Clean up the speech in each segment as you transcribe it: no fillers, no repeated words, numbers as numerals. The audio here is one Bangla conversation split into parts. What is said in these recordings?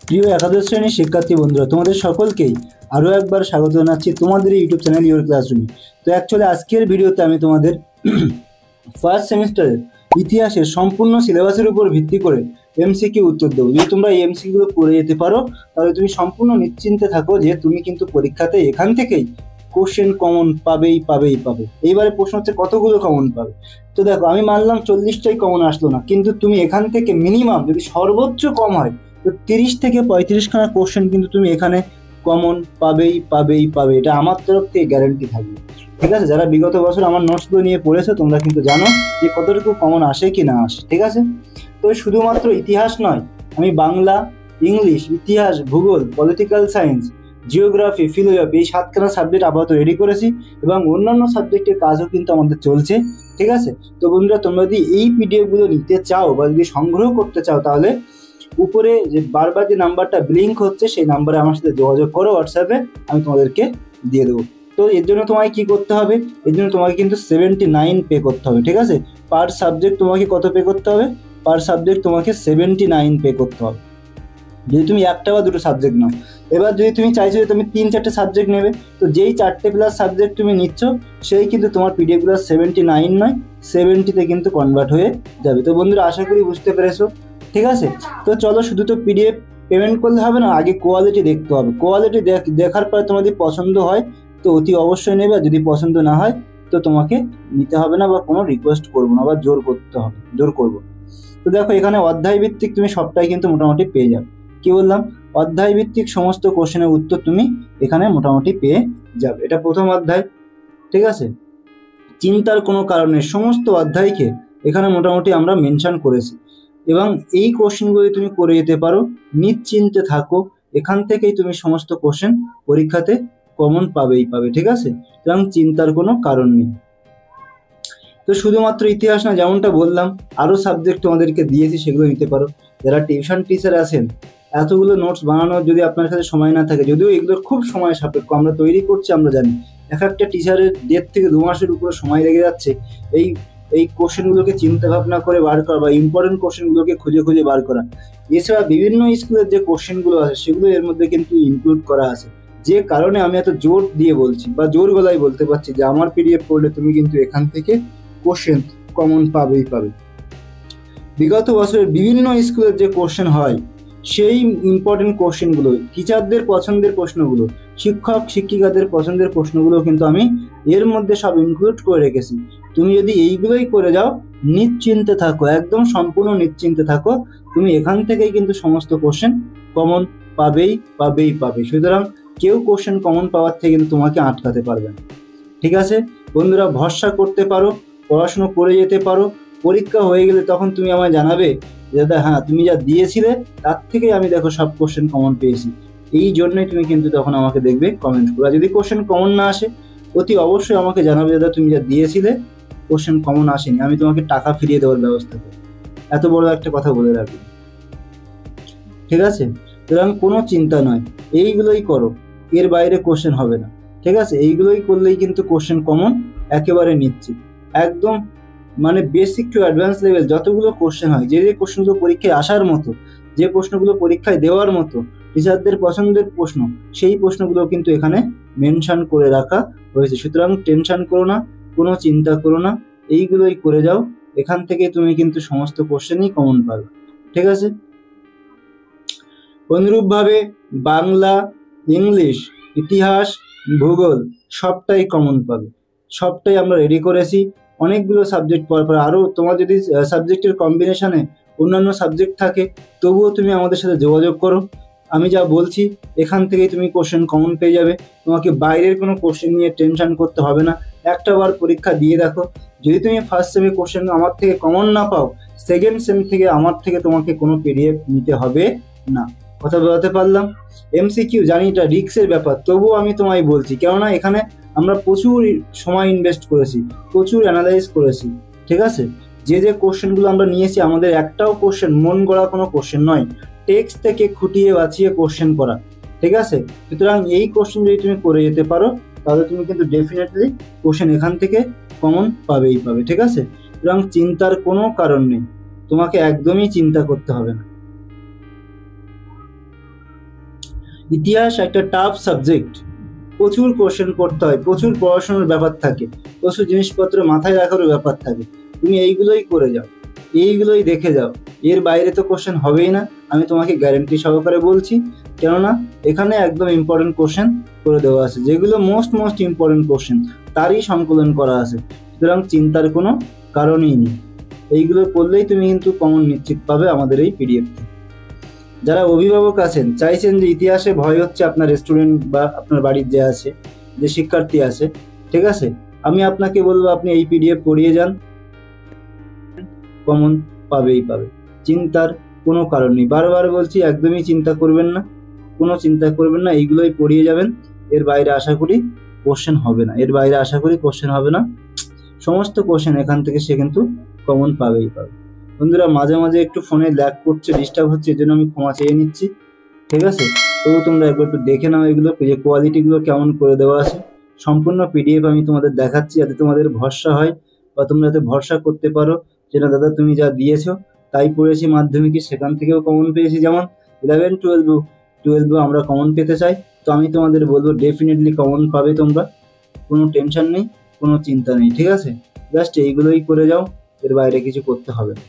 প্রিয় একাদশ শ্রেণীর শিক্ষার্থী বন্ধুরা, তোমাদের সকলকেই আরও একবার স্বাগত জানাচ্ছি তোমাদের ইউটিউব চ্যানেল ইওর ক্লাসরুমে। তো অ্যাকচুয়ালি আজকের ভিডিওতে আমি তোমাদের ফার্স্ট সেমিস্টারের ইতিহাসের সম্পূর্ণ সিলেবাসের উপর ভিত্তি করে এমসিকিউ উত্তর দেবো। যদি তোমরা এই এমসিকিউগুলো করে যেতে পারো তাহলে তুমি সম্পূর্ণ নিশ্চিন্তে থাকো যে তুমি কিন্তু পরীক্ষাতে এখান থেকেই কোশ্চেন কমন পাবেই। এইবারে প্রশ্ন হচ্ছে কতগুলো কমন পাবে। তো দেখো, আমি মানলাম 40টাই কমন আসলো না, কিন্তু তুমি এখান থেকে মিনিমাম যদি সর্বোচ্চ কম হয় তো 30 থেকে 35খানা কোশ্চেন কিন্তু তুমি এখানে কমন পাবেই। এটা আমার তরফ থেকে গ্যারান্টি থাকবে, ঠিক আছে? যারা বিগত বছর আমার নোটসগুলো নিয়ে পড়েছো তোমরা কিন্তু জানো যে কতটুকু কমন আসে কি না আসে, ঠিক আছে? তো শুধুমাত্র ইতিহাস নয়, আমি বাংলা, ইংলিশ, ইতিহাস, ভূগোল, পলিটিক্যাল সায়েন্স, জিওগ্রাফি, ফিলোজফি এই 7খানা সাবজেক্ট আপাতত রেডি করেছি এবং অন্যান্য সাবজেক্টের কাজও কিন্তু আমাদের চলছে, ঠিক আছে? তো বন্ধুরা, তোমরা যদি এই পিডিএফগুলো নিতে চাও বা যদি সংগ্রহ করতে চাও তাহলে উপরে যে বারবার যে নাম্বারটা ব্লিঙ্ক হচ্ছে সেই নাম্বারে আমার সাথে যোগাযোগ করো হোয়াটসঅ্যাপে, আমি তোমাদেরকে দিয়ে দেবো। তো এর জন্য তোমাকে কি করতে হবে? এর জন্য তোমাকে কিন্তু 79 পে করতে হবে, ঠিক আছে? পার সাবজেক্ট তোমাকে কত পে করতে হবে? পার সাবজেক্ট তোমাকে 79 পে করতে হবে যদি তুমি একটা বা দুটো সাবজেক্ট নাও। এবার যদি তুমি চাইছো যে তুমি 3-4টে সাবজেক্ট নেবে, তো যেই 4টে প্লাস সাবজেক্ট তুমি নিচ্ছ সেই কিন্তু তোমার পিডিএফগুলো 79 নয় 70-তে কিন্তু কনভার্ট হয়ে যাবে। তো বন্ধুরা, আশা করি বুঝতে পেরেছো, ঠিক আছে? তো চলো, শুধু তো পিডিএফ পেমেন্ট করলে হবে না, আগে কোয়ালিটি দেখতে হবে। কোয়ালিটি দেখার পরে তোমার যদি পছন্দ হয় তো অতি অবশ্যই নেবে, আর যদি পছন্দ না হয় তো তোমাকে নিতে হবে না বা কোনো রিকোয়েস্ট করবো না বা জোর করবো। তো দেখো, এখানে অধ্যায় ভিত্তিক তুমি সবটাই কিন্তু মোটামুটি পেয়ে যাবে। কি বললাম? অধ্যায় ভিত্তিক সমস্ত কোশ্চেনের উত্তর তুমি এখানে মোটামুটি পেয়ে যাবে। এটা প্রথম অধ্যায়, ঠিক আছে? চিন্তার কোনো কারণে সমস্ত অধ্যায়কে এখানে মোটামুটি আমরা মেনশন করেছি এবং এই কোশ্চেনগুলি তুমি করে যেতে পারো, নিশ্চিন্তে থাকো, এখান থেকেই তুমি সমস্ত কোশ্চেন পরীক্ষাতে কমন পাবেই, ঠিক আছে? এবং চিন্তার কোনো কারণ নেই। তো শুধুমাত্র ইতিহাস না, যেমনটা বললাম আরও সাবজেক্ট তোমাদেরকে দিয়েছি, সেগুলো নিতে পারো। যারা টিউশন টিচার আছেন, এতগুলো নোটস বানানোর যদি আপনার কাছে সময় না থাকে, যদিও এগুলোর খুব সময় সাপেক্ষ, আমরা তৈরি করছি, আমরা জানি এক একটা টিচারের 1.5 থেকে 2 মাসের উপরে সময় লেগে যাচ্ছে এই কোশ্চেনগুলোকে চিন্তা ভাবনা করে বার করা বা ইম্পর্টেন্ট কোশ্চেনগুলোকে খুঁজে বার করা। এছাড়া বিভিন্ন স্কুলের যে কোশ্চেনগুলো আছে সেগুলো এর মধ্যে কিন্তু ইনক্লুড করা আছে, যে কারণে আমি এত জোর দিয়ে বলছি বা জোর গলায় বলতে পারছি যে আমার পিডিএফ পড়লে তুমি কিন্তু এখান থেকে কোশ্চেন কমন পাবেই। বিগত বছরের বিভিন্ন স্কুলের যে কোশ্চেন হয় সেই ইম্পর্টেন্ট কোশ্চেনগুলো, টিচারদের পছন্দের প্রশ্নগুলো, শিক্ষক শিক্ষিকাদের পছন্দের প্রশ্নগুলো কিন্তু আমি এর মধ্যে সব ইনক্লুড করে রেখেছি। তুমি যদি এইগুলোই করে যাও, নিশ্চিন্তে থাকো, একদম সম্পূর্ণ নিশ্চিন্তে থাকো, তুমি এখান থেকেই কিন্তু সমস্ত কোশ্চেন কমন পাবেই। সুতরাং কেউ কোশ্চেন কমন পাওয়ার থেকে কিন্তু তোমাকে আটকাতে পারবে না, ঠিক আছে? বন্ধুরা, ভরসা করতে পারো, পড়াশুনো করে যেতে পারো। পরীক্ষা হয়ে গেলে তখন তুমি আমায় জানাবে যে দাদা, হ্যাঁ তুমি যা দিয়েছিলে তার থেকেই আমি দেখো সব কোশ্চেন কমন পেয়েছি। এই জন্যই তুমি কিন্তু তখন আমাকে দেখবে কমেন্ট করো। যদি কোশ্চেন কমন না আসে অতি অবশ্যই আমাকে জানাবে দাদা তুমি যা দিয়েছিলে কোশ্চেন কমন আসেনি, আমি তোমাকে টাকা ফিরিয়ে দেওয়ার ব্যবস্থা করি। এত বড় একটা কথা বলে রাখি, ঠিক আছে? সুতরাং কোনো চিন্তা নয়, এইগুলোই করো, এর বাইরে কোশ্চেন হবে না, ঠিক আছে? এইগুলোই করলেই কিন্তু কোশ্চেন কমন একেবারে নিশ্চিত। একদম মানে বেসিক টু অ্যাডভান্স লেভেল যতগুলো কোশ্চেন হয়, যে কোশ্চেনগুলো পরীক্ষায় আসার মতো, যে প্রশ্নগুলো পরীক্ষায় দেওয়ার মতো, টিচারদের পছন্দের প্রশ্ন, সেই প্রশ্নগুলো কিন্তু এখানে মেনশন করে রাখা হয়েছে। সুতরাং টেনশন করো না, কোনো চিন্তা করো না, এইগুলোই করে যাও, এখান থেকে তুমি কিন্তু সমস্ত কোশ্চেনই কমন পাবে, ঠিক আছে? অনুরূপভাবে বাংলা, ইংলিশ, ইতিহাস, ভূগোল সবটাই কমন পাবে, সবটাই আমরা রেডি করেছি। অনেকগুলো সাবজেক্ট পর আরও তোমার যদি সাবজেক্টের কম্বিনেশনে অন্যান্য সাবজেক্ট থাকে তবুও তুমি আমাদের সাথে যোগাযোগ করো, আমি যা বলছি এখান থেকেই তুমি কোশ্চেন কমন পেয়ে যাবে। তোমাকে বাইরের কোনো কোশ্চেন নিয়ে টেনশন করতে হবে না। একটা বার পরীক্ষা দিয়ে দেখো, যদি তুমি ফার্স্ট সেমে কোশ্চেন আমার থেকে কমন না পাও, সেকেন্ড সেম থেকে আমার থেকে তোমাকে কোনো পিডিএফ নিতে হবে না। কথা বলতে পারলাম? এমসিকিউ জানি এটা রিস্কের ব্যাপার, তবুও আমি তোমায় বলছি, কেননা এখানে আমরা প্রচুর সময় ইনভেস্ট করেছি, প্রচুর অ্যানালাইজ করেছি, ঠিক আছে? যে কোশ্চেনগুলো আমরা নিয়েছি, আমাদের একটাও কোশ্চেন মন গড়া কোনো কোশ্চেন নয়, টেক্সট থেকে খুঁটিয়ে বাঁচিয়ে কোশ্চেন করা, ঠিক আছে? সুতরাং এই কোশ্চেন যদি তুমি করে যেতে পারো তাহলে তুমি কিন্তু ডেফিনেটলি কোশ্চেন এখান থেকে কমন পাবেই, ঠিক আছে? সুতরাং চিন্তার কোনো কারণ নেই, তোমাকে একদমই চিন্তা করতে হবে না। ইতিহাস একটা টাফ সাবজেক্ট, প্রচুর কোশ্চেন পড়তে হয়, প্রচুর পড়াশোনার ব্যাপার থাকে, প্রচুর জিনিসপত্র মাথায় রাখারও ব্যাপার থাকে। তুমি এইগুলোই করে যাও, এইগুলোই দেখে যাও, এর বাইরে তো কোশ্চেন হবেই না, আমি তোমাকে গ্যারেন্টি সহকারে বলছি। কেননা এখানে একদম ইম্পর্টেন্ট কোশ্চেন করে দেওয়া আছে, যেগুলো মোস্ট ইম্পর্টেন্ট কোশ্চেন তারই সংকলন করা আছে। সুতরাং চিন্তার কোনো কারণই নেই, এইগুলো করলেই তুমি কিন্তু কমন নিশ্চিত পাবে আমাদের এই পিডিএফ থেকে। যারা অভিভাবক আছেন, চাইছেন যে ইতিহাসে ভয় হচ্ছে আপনার স্টুডেন্ট বা আপনার বাড়ির যে আছে, যে শিক্ষার্থী আছে, ঠিক আছে, আমি আপনাকে বলবো আপনি এই পিডিএফ পড়িয়ে যান, কমন পাবেই পাবে, চিন্তার কোনো কারণ নেই। বারবার বলছি, একদমই চিন্তা করবেন না, কোনো চিন্তা করবেন না, এইগুলোই পড়িয়ে যাবেন। এর বাইরে আশা করি কোশ্চেন হবে না, এর বাইরে আশা করি কোশ্চেন হবে না। সমস্ত কোশ্চেন এখান থেকে সে কিন্তু কমন পাবেই পাবে। বন্ধুরা, মাঝে মাঝে একটু ফোনে ল্যাগ করছে, ডিস্টার্ব হচ্ছে, এর জন্য আমি ক্ষমা চেয়ে নিচ্ছি, ঠিক আছে। তবু তোমরা একবার একটু দেখে নাও এগুলো, যে কোয়ালিটিগুলো কেমন করে দেওয়া আছে। সম্পূর্ণ পিডিএফ আমি তোমাদের দেখাচ্ছি, যাতে তোমাদের ভরসা হয় বা তোমরা যাতে ভরসা করতে পারো যে না দাদা তুমি যা দিয়েছো তাই পড়েছি মাধ্যমিকে, সেখান থেকেও কমন পেয়েছি। যেমন 11-12 আমরা কমন পেতে চাই, তো আমি তোমাদের বলবো ডেফিনেটলি কমন পাবে তোমরা, কোনো টেনশন নেই, কোনো চিন্তা নেই, ঠিক আছে। জাস্ট এইগুলোই করে যাও, এর বাইরে কিছু করতে হবে না।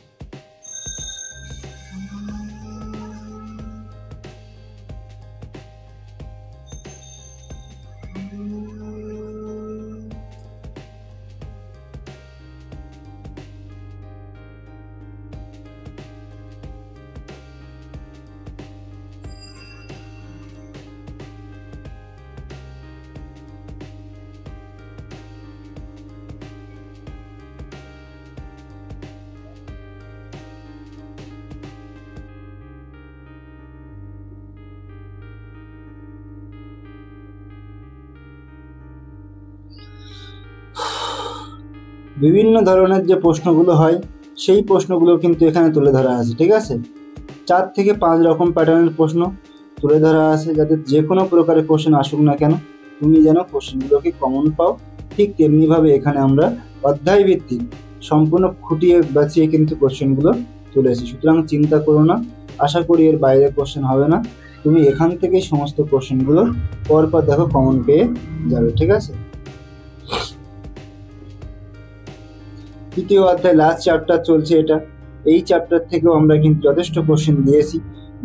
বিভিন্ন ধরনের যে প্রশ্নগুলো হয় সেই প্রশ্নগুলো কিন্তু এখানে তুলে ধরা আছে, ঠিক আছে। 4 থেকে 5 রকম প্যাটার্নের প্রশ্ন তুলে ধরা আছে, যাতে যে কোনো প্রকারের কোশ্চেন আসুক না কেন তুমি যেন কোশ্চেনগুলোকে কমন পাও। ঠিক তেমনিভাবে এখানে আমরা অধ্যায় ভিত্তিক সম্পূর্ণ খুঁটিয়ে বাঁচিয়ে কিন্তু কোশ্চেনগুলো তুলেছি। সুতরাং চিন্তা করো না, আশা করি এর বাইরে কোশ্চেন হবে না, তুমি এখান থেকেই সমস্ত কোশ্চেনগুলো পরপর দেখো কমন পেয়ে যাবে, ঠিক আছে। তৃতীয় অধ্যায় লাস্ট চ্যাপ্টার চলছে এটা, এই চ্যাপ্টার থেকেও আমরা কিন্তু যথেষ্ট কোশ্চেন দিয়েছি,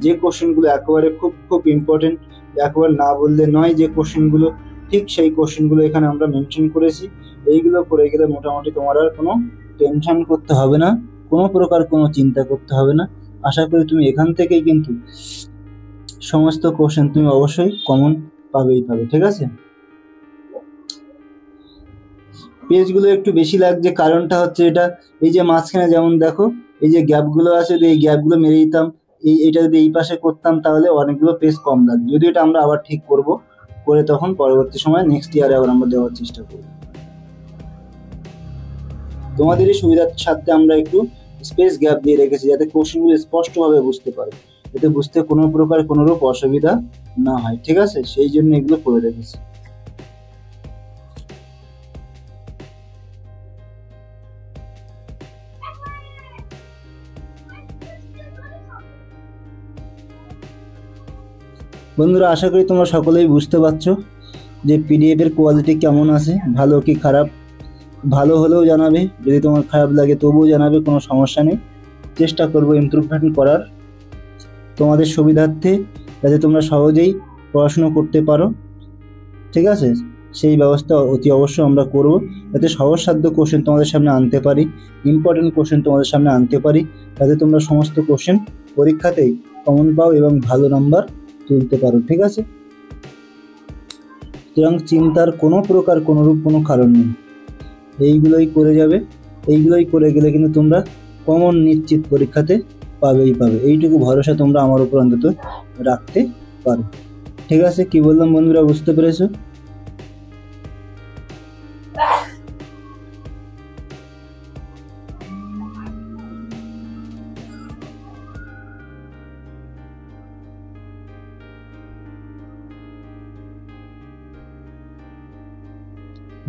যে কোশ্চেনগুলো একেবারে খুব ইম্পর্টেন্ট, একবার না বললে নয় যে কোশ্চেনগুলো, ঠিক সেই কোশ্চেনগুলো এখানে আমরা মেনশন করেছি। এইগুলো করে গেলে মোটামুটি তোমার আর কোনো টেনশন করতে হবে না, কোনো প্রকার কোনো চিন্তা করতে হবে না। আশা করি তুমি এখান থেকেই কিন্তু সমস্ত কোশ্চেন তুমি অবশ্যই কমন পাবেই পাবে, ঠিক আছে। পেজগুলো একটু বেশি লাগছে, কারণটা হচ্ছে এটা, এই যে মাঝখানে যেমন দেখো এই যে গ্যাপগুলো আছে, এই গ্যাপগুলো মেরে দিতাম, এইটা যদি এই পাশে করতাম তাহলে অনেকগুলো পেজ কম লাগবে। যদিও এটা আমরা আবার ঠিক করব, করে তখন পরবর্তী সময় নেক্সট ইয়ারে আবার আমরা দেওয়ার চেষ্টা করব। তোমাদেরই সুবিধার সাথে আমরা একটু স্পেস গ্যাপ দিয়ে রেখেছি, যাতে কোশ্চেনগুলো স্পষ্টভাবে বুঝতে পারো, যাতে বুঝতে কোনো প্রকার কোনোরূপ অসুবিধা না হয়, ঠিক আছে, সেই জন্য এগুলো করে রেখেছি। বন্ধুরা, আশা করি তোমরা সকলেই বুঝতে পারছো যে পিডিএফ এর কোয়ালিটি কেমন আছে, ভালো কি খারাপ। ভালো হলেও জানাবে, যদি তোমার খারাপ লাগে তবুও জানাবে, কোনো সমস্যা নেই। চেষ্টা করবো ইমপ্রুভমেন্ট করার তোমাদের সুবিধার্থে, যাতে তোমরা সহজেই পড়াশুনো করতে পারো, ঠিক আছে। সেই ব্যবস্থা অতি অবশ্যই আমরা করব, যাতে সহজসাধ্য কোশ্চেন তোমাদের সামনে আনতে পারি, ইম্পর্টেন্ট কোশ্চেন তোমাদের সামনে আনতে পারি, যাতে তোমরা সমস্ত কোশ্চেন পরীক্ষাতেই কমন পাও এবং ভালো নাম্বার তুলতে পারো, ঠিক আছে। সুতরাং চিন্তার কোনো প্রকার কোনোরূপ কোনো কারণ নেই, এইগুলোই করে যাবে, এইগুলোই করে গেলে কিন্তু তোমরা কমন নিশ্চিত পরীক্ষাতে পাবেই পাবে, এইটুকু ভরসা তোমরা আমার উপর অন্তত রাখতে পারো, ঠিক আছে। কি বললাম বন্ধুরা, বুঝতে পেরেছো?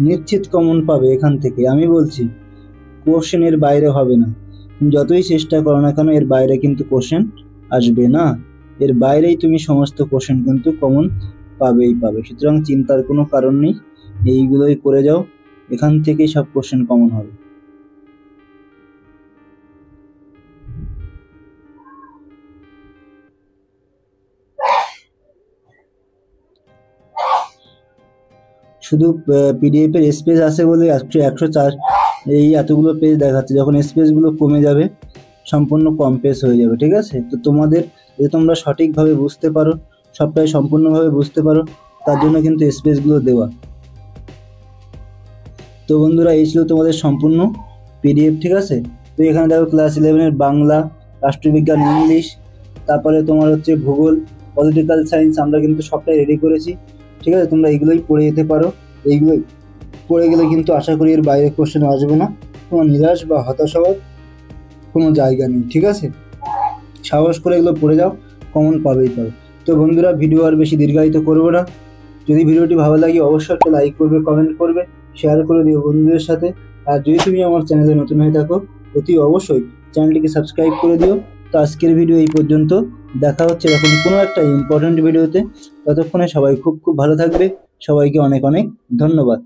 নিশ্চিত কমন পাবে এখান থেকে, আমি বলছি কোশ্চেন এর বাইরে হবে না, তুমি যতই চেষ্টা করো না কেন এর বাইরে কিন্তু কোশ্চেন আসবে না, এর বাইরেই তুমি সমস্ত কোশ্চেন কিন্তু কমন পাবেই পাবে। সুতরাং চিন্তার কোনো কারণ নেই, এইগুলোই করে যাও, এখান থেকেই সব কোশ্চেন কমন হবে। শুধু পিডিএফ এর স্পেস আছে বলে 104 এই এতগুলো পেজ দেখাচ্ছে, যখন স্পেসগুলো কমে যাবে সম্পূর্ণ কম পেজ হয়ে যাবে। ঠিক আছে, তো তোমাদের যদি তোমরা সঠিকভাবে বুঝতে পারো, সবটাই সম্পূর্ণভাবে বুঝতে পারো, তার জন্য কিন্তু স্পেসগুলো দেওয়া। তো বন্ধুরা, এই ছিল তোমাদের সম্পূর্ণ পিডিএফ। ঠিক আছে, তো এখানে দেখো ক্লাস 11-এর বাংলা, রাষ্ট্রবিজ্ঞান, ইংলিশ, তারপরে তোমার হচ্ছে ভূগোল, পলিটিক্যাল সায়েন্স আমরা কিন্তু সবটাই রেডি করেছি। ঠিক আছে, তোমরা এইগুলোই পড়ে যেতে পারো। এইগুলোই পড়ে গেলে কিন্তু আশা করি এর বাইরে কোশ্চেন আসবে না, তোমার নিরাশ বা হতাশ হওয়ার কোনো জায়গা নেই। ঠিক আছে, সাহস করে এগুলো পড়ে যাও, কমন পাবেই পাবে। তো বন্ধুরা, ভিডিও আর বেশি দীর্ঘায়িত করবো না। যদি ভিডিওটি ভালো লাগে অবশ্যই একটা লাইক করবে, কমেন্ট করবে, শেয়ার করে দিও বন্ধুদের সাথে। আর যদি তুমি আমার চ্যানেলে নতুন হয়ে থাকো অতি অবশ্যই চ্যানেলটিকে সাবস্ক্রাইব করে দিও। তো আজকের ভিডিও এই পর্যন্ত, দেখা হচ্ছে এরকম কোনো একটা ইম্পর্টেন্ট ভিডিওতে। ততক্ষণে সবাই খুব খুব ভালো থাকবে। সবাইকে অনেক অনেক ধন্যবাদ।